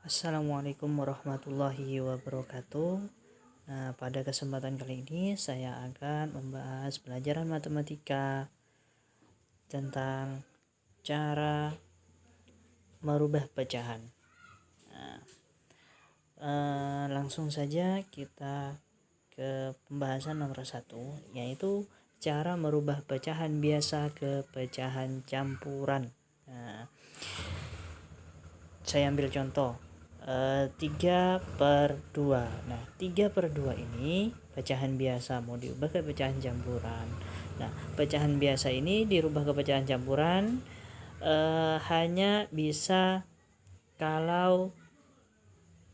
Assalamualaikum warahmatullahi wabarakatuh. Nah, pada kesempatan kali ini saya akan membahas pelajaran matematika tentang cara merubah pecahan. Nah, langsung saja kita ke pembahasan nomor 1, yaitu cara merubah pecahan biasa ke pecahan campuran. Nah, saya ambil contoh 3/2. Nah, 3/2 ini pecahan biasa mau diubah ke pecahan campuran. Nah, pecahan biasa ini dirubah ke pecahan campuran hanya bisa kalau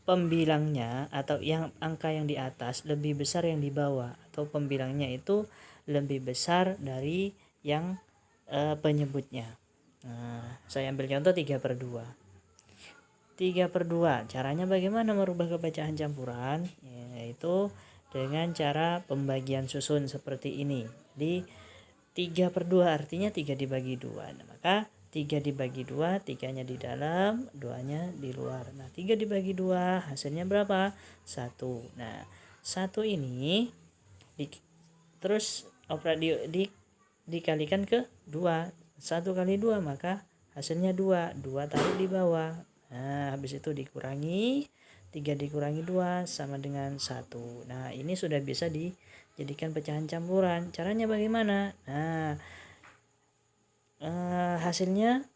pembilangnya atau yang angka yang di atas lebih besar yang di bawah, atau pembilangnya itu lebih besar dari yang penyebutnya. Nah, saya ambil contoh 3/2. 3/2. Caranya bagaimana merubah ke pecahan campuran? Yaitu dengan cara pembagian susun seperti ini. Jadi 3/2 artinya 3 dibagi 2. Nah, maka 3 dibagi 2, 3-nya di dalam, 2-nya di luar. Nah, 3 dibagi 2 hasilnya berapa? 1. Nah, 1 ini terus dikalikan ke 2. 1 kali 2 maka hasilnya 2. 2 taruh di bawah. Nah, habis itu dikurangi 3 dikurangi 2 sama dengan 1. Nah, ini sudah bisa dijadikan pecahan campuran. Caranya bagaimana? Nah, hasilnya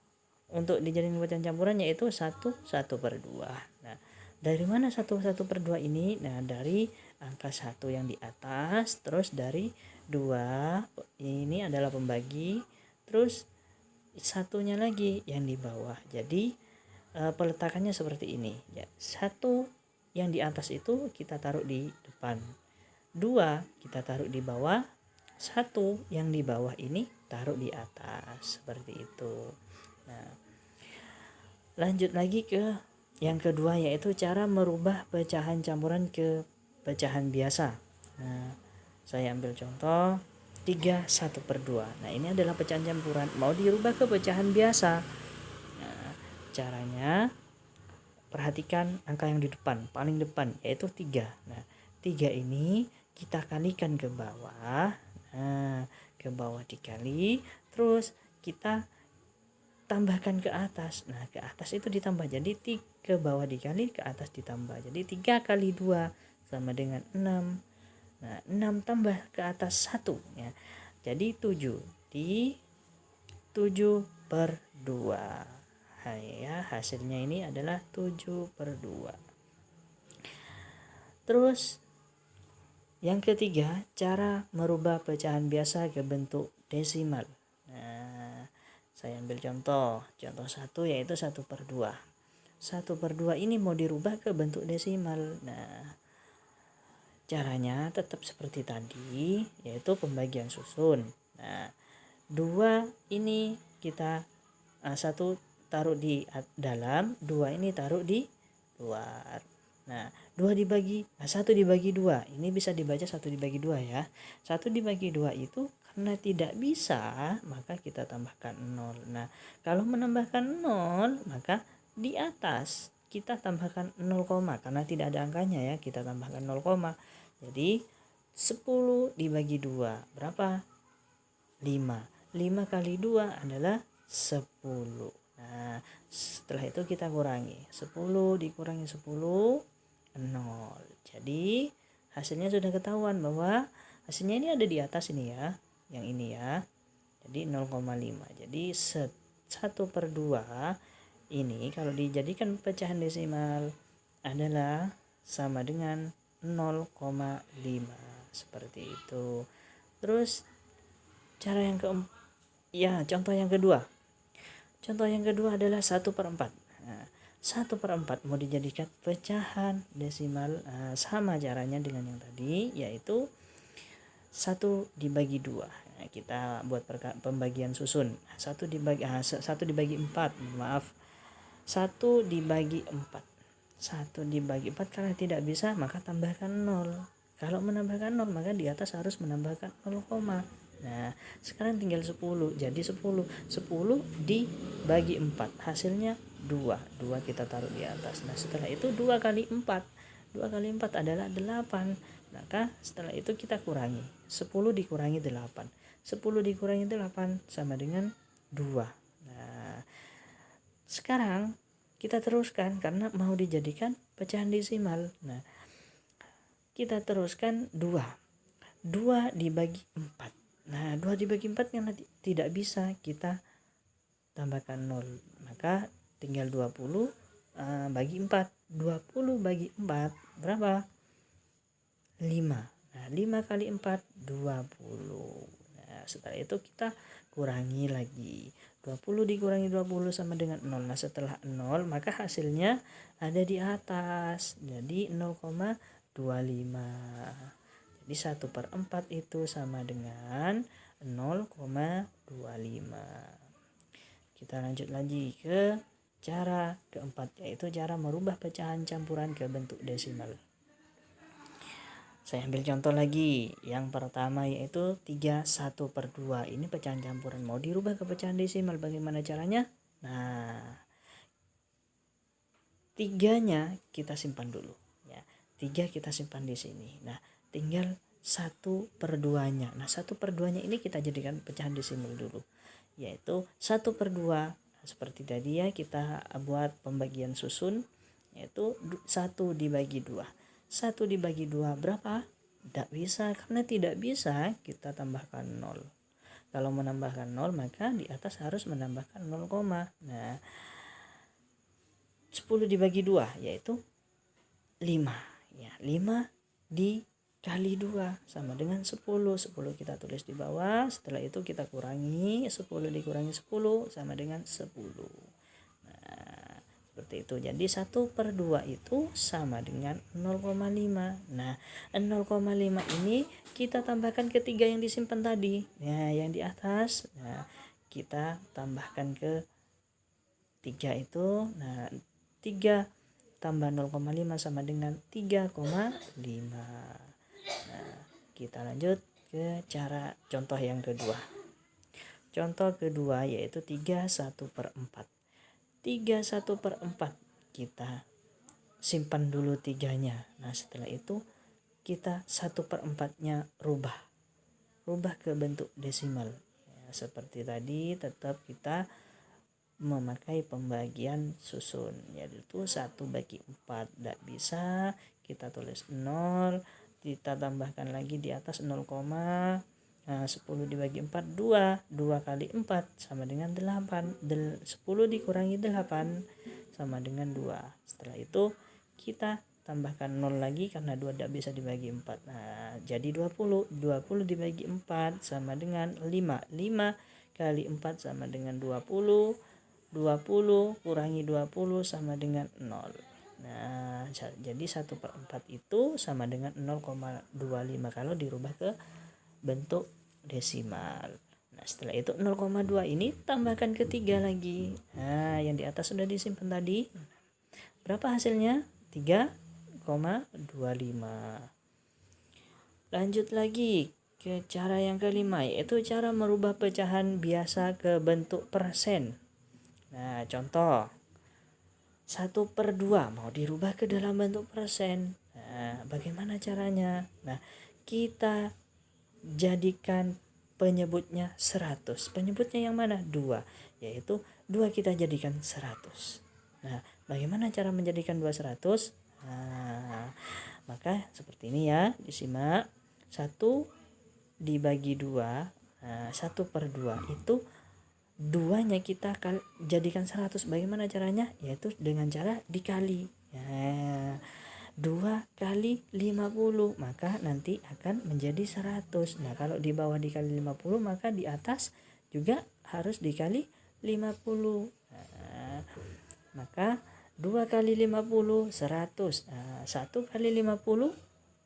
untuk dijadikan pecahan campuran yaitu 1/2. Nah, dari mana 1/2 ini? Nah, dari angka 1 yang di atas, terus dari 2 ini adalah pembagi, terus satunya lagi yang di bawah. Jadi peletakannya seperti ini ya. 1 yang di atas itu kita taruh di depan, 2 kita taruh di bawah, 1 yang di bawah ini taruh di atas, seperti itu. Nah, lanjut lagi ke yang kedua, yaitu cara merubah pecahan campuran ke pecahan biasa. Nah, saya ambil contoh 3/1/2. Nah, ini adalah pecahan campuran, mau dirubah ke pecahan biasa. Caranya perhatikan angka yang di depan, paling depan, yaitu 3. Nah, 3 ini kita kalikan ke bawah. Nah, ke bawah dikali, terus kita tambahkan ke atas. Nah, ke atas itu ditambah. Jadi ke bawah dikali, ke atas ditambah. Jadi 3 kali 2 sama dengan 6. Nah, 6 tambah ke atas 1 ya. Jadi 7. Di 7/2. Ya, hasilnya ini adalah 7/2. Terus yang ketiga, cara merubah pecahan biasa ke bentuk desimal. Nah, saya ambil contoh 1 yaitu 1/2. 1/2 ini mau dirubah ke bentuk desimal. Nah, caranya tetap seperti tadi, yaitu pembagian susun. Nah, 2 ini kita 1 taruh di dalam, 2 ini taruh di luar. Nah, 1 dibagi 2. Ini bisa dibaca 1 dibagi 2 ya. 1 dibagi 2 itu karena tidak bisa, maka kita tambahkan 0. Nah, kalau menambahkan 0, maka di atas kita tambahkan 0, karena tidak ada angkanya ya, kita tambahkan 0, jadi 10 dibagi 2 berapa? 5. 5 kali 2 adalah 10. Nah, setelah itu kita kurangi 10 dikurangi 10, 0. Jadi hasilnya sudah ketahuan bahwa hasilnya ini ada di atas ini ya, yang ini ya. Jadi 0,5. Jadi 1/2 ini kalau dijadikan pecahan desimal adalah sama dengan 0,5, seperti itu. Terus cara yang contoh yang kedua. Contoh yang kedua adalah 1/4. Nah, 1/4 mau dijadikan pecahan desimal, sama caranya dengan yang tadi, yaitu 1 dibagi 2. Nah, kita buat pembagian susun. 1 dibagi 4, maaf. 1 dibagi 4. 1 dibagi 4 karena tidak bisa, maka tambahkan 0. Kalau menambahkan 0, maka di atas harus menambahkan 0, Nah, sekarang tinggal 10. Jadi 10 dibagi 4 hasilnya 2 kita taruh di atas. Nah setelah itu 2 kali 4 adalah 8. Maka setelah itu kita kurangi 10 dikurangi 8, 10 dikurangi 8 sama dengan 2. Nah sekarang kita teruskan karena mau dijadikan pecahan desimal. Nah kita teruskan 2 dibagi 4. Nah 2 dibagi 4 yang tidak bisa kita tambahkan 0, maka tinggal 20 bagi 4. 20 bagi 4 berapa? 5. Nah 5 kali 4 20. Nah setelah itu kita kurangi lagi, 20 dikurangi 20 sama dengan 0. Nah setelah 0 maka hasilnya ada di atas, jadi 0,25. Jadi 1/4 itu sama dengan 0,25. Kita lanjut lagi ke cara keempat, yaitu cara merubah pecahan campuran ke bentuk desimal. Saya ambil contoh lagi. Yang pertama yaitu 31/2. Ini pecahan campuran mau dirubah ke pecahan desimal. Bagaimana caranya? Nah 3-nya kita simpan dulu ya. 3 kita simpan di sini. Nah tinggal 1/2-nya. Nah 1/2-nya ini kita jadikan pecahan desimal dulu, yaitu 1/2. Seperti tadi ya, kita buat pembagian susun, yaitu 1 dibagi 2. 1 dibagi 2 berapa? Tidak bisa, karena tidak bisa kita tambahkan 0. Kalau menambahkan 0 maka di atas harus menambahkan 0, nah 10 dibagi 2 yaitu 5 ya. 5 dikali 2 sama dengan 10. 10 kita tulis di bawah. Setelah itu kita kurangi, 10 dikurangi 10 sama dengan 10. Nah seperti itu. Jadi 1/2 itu sama dengan 0,5. Nah 0,5 ini kita tambahkan ke 3 yang disimpan tadi. Nah yang di atas, nah kita tambahkan ke 3 itu. Nah 3 tambah 0,5 sama dengan 3,5. Nah kita lanjut ke cara contoh yang kedua. Contoh kedua yaitu 31/4. 31/4 kita simpan dulu 3-nya. Nah setelah itu kita 1/4-nya rubah ke bentuk desimal ya, seperti tadi tetap kita memakai pembagian susun, yaitu 1 bagi 4 tidak bisa, kita tulis 0, kita tambahkan lagi di atas 0, 10 dibagi 4 2 kali 4 sama dengan 8. 10 dikurangi 8 sama dengan 2. Setelah itu kita tambahkan 0 lagi karena 2 tidak bisa dibagi 4. Nah jadi 20 dibagi 4 sama dengan 5. 5 kali 4 sama dengan 20. 20 kurangi 20 sama dengan 0. Nah jadi 1/4 itu sama dengan 0,25 kalau dirubah ke bentuk desimal. Nah setelah itu 0,2 ini tambahkan ke 3 lagi. Nah yang di atas sudah disimpan tadi. Berapa hasilnya? 3,25. Lanjut lagi ke cara yang kelima, yaitu cara merubah pecahan biasa ke bentuk persen. Nah contoh 1/2 mau dirubah ke dalam bentuk persen. Nah bagaimana caranya? Nah kita jadikan penyebutnya 100. Penyebutnya yang mana? 2, yaitu 2 kita jadikan 100. Nah bagaimana cara menjadikan 2 100? Nah maka seperti ini ya, disimak. 1 dibagi 2, 1/2 itu 2-nya kita jadikan 100. Bagaimana caranya? Yaitu dengan cara dikali. 2 kali 50 maka nanti akan menjadi 100. Nah kalau di bawah dikali 50 maka di atas juga harus dikali 50. Nah, maka 2 kali 50 100. 1 kali 50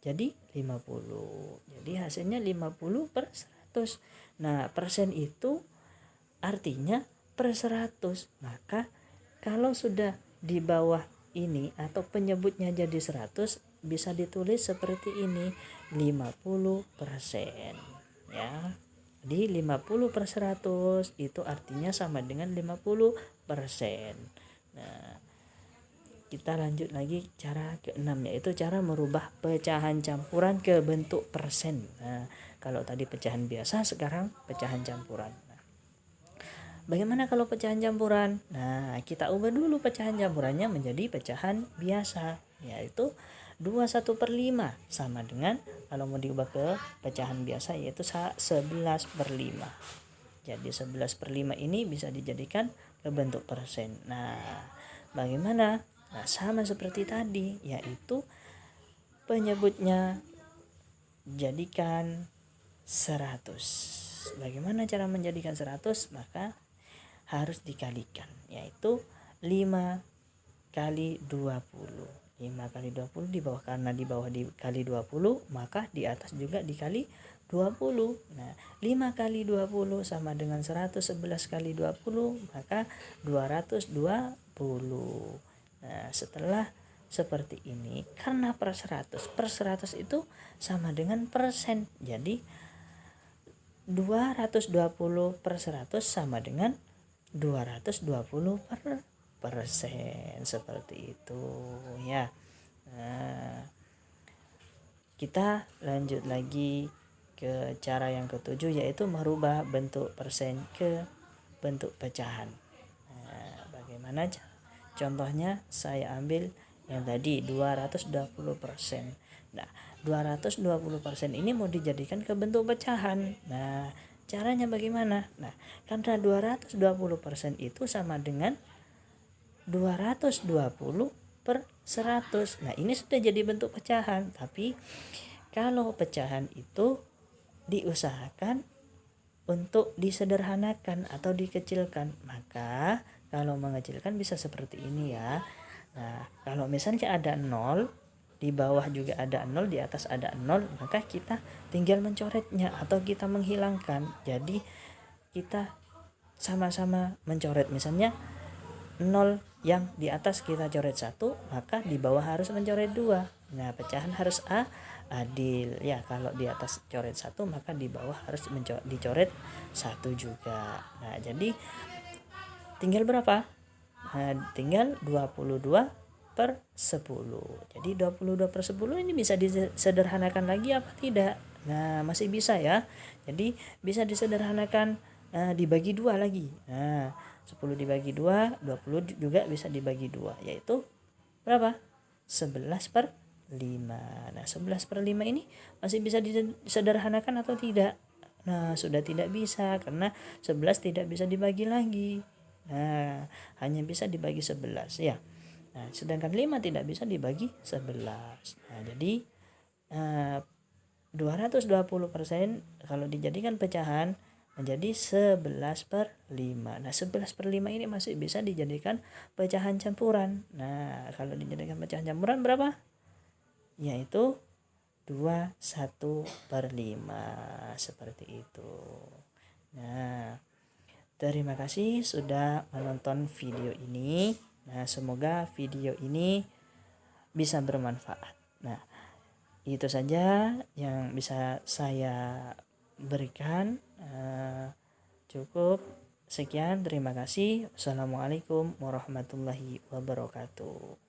jadi 50. Jadi hasilnya 50/100. Nah persen itu artinya per 100. Maka kalau sudah di bawah ini atau penyebutnya jadi 100 bisa ditulis seperti ini, 50% ya. Jadi 50/100 itu artinya sama dengan 50%. Nah, kita lanjut lagi cara ke-6, yaitu cara merubah pecahan campuran ke bentuk persen. Nah, kalau tadi pecahan biasa, sekarang pecahan campuran. Nah, bagaimana kalau pecahan campuran? Nah, kita ubah dulu pecahan campurannya menjadi pecahan biasa, yaitu 21/5 sama dengan, kalau mau diubah ke pecahan biasa, yaitu 11/5. Jadi 11/5 ini bisa dijadikan ke bentuk persen. Nah, bagaimana? Nah, sama seperti tadi, yaitu penyebutnya jadikan 100. Bagaimana cara menjadikan 100? Maka harus dikalikan, yaitu 5 kali 20. 5 kali 20 di bawah, karena di bawah dikali 20, maka di atas juga dikali 20. Nah, 5 kali 20 sama dengan 100, 11 kali 20, maka 220. Nah, setelah seperti ini, karena per 100 itu sama dengan persen. Jadi 220 per 100 sama dengan 220 per persen, seperti itu ya. Nah, kita lanjut lagi ke cara yang ke-7, yaitu merubah bentuk persen ke bentuk pecahan. Nah, bagaimana contohnya? Saya ambil yang tadi 220%. Nah, 220% ini mau dijadikan ke bentuk pecahan. Nah, caranya bagaimana? Nah, karena 220% itu sama dengan 220 per 100. Nah, ini sudah jadi bentuk pecahan. Tapi kalau pecahan itu diusahakan untuk disederhanakan atau dikecilkan, maka kalau mengecilkan bisa seperti ini ya. Nah, kalau misalnya ada 0, di bawah juga ada 0, di atas ada 0, maka kita tinggal mencoretnya atau kita menghilangkan. Jadi kita sama-sama mencoret. Misalnya 0 yang di atas kita coret 1, maka di bawah harus mencoret 2. Nah, pecahan harus adil ya. Kalau di atas coret 1, maka di bawah harus dicoret 1 juga. Nah, jadi tinggal berapa? Nah, tinggal 22 per 10. Jadi 22 per 10 ini bisa disederhanakan lagi apa tidak? Nah, masih bisa ya. Jadi bisa disederhanakan, dibagi 2 lagi. Nah, 10 dibagi 2, 20 juga bisa dibagi 2, yaitu berapa? 11 per 5. Nah, 11 per 5 ini masih bisa disederhanakan atau tidak? Nah, sudah tidak bisa, karena 11 tidak bisa dibagi lagi. Nah, hanya bisa dibagi 11 ya. Nah, sedangkan 5 tidak bisa dibagi 11. Nah, jadi 220% kalau dijadikan pecahan menjadi 11 per 5. Nah, 11 per 5 ini masih bisa dijadikan pecahan campuran. Nah, kalau dijadikan pecahan campuran berapa? Yaitu 21 per 5, seperti itu. Nah, terima kasih sudah menonton video ini. Nah, semoga video ini bisa bermanfaat. Nah, itu saja yang bisa saya berikan. Cukup sekian, terima kasih. Assalamualaikum warahmatullahi wabarakatuh.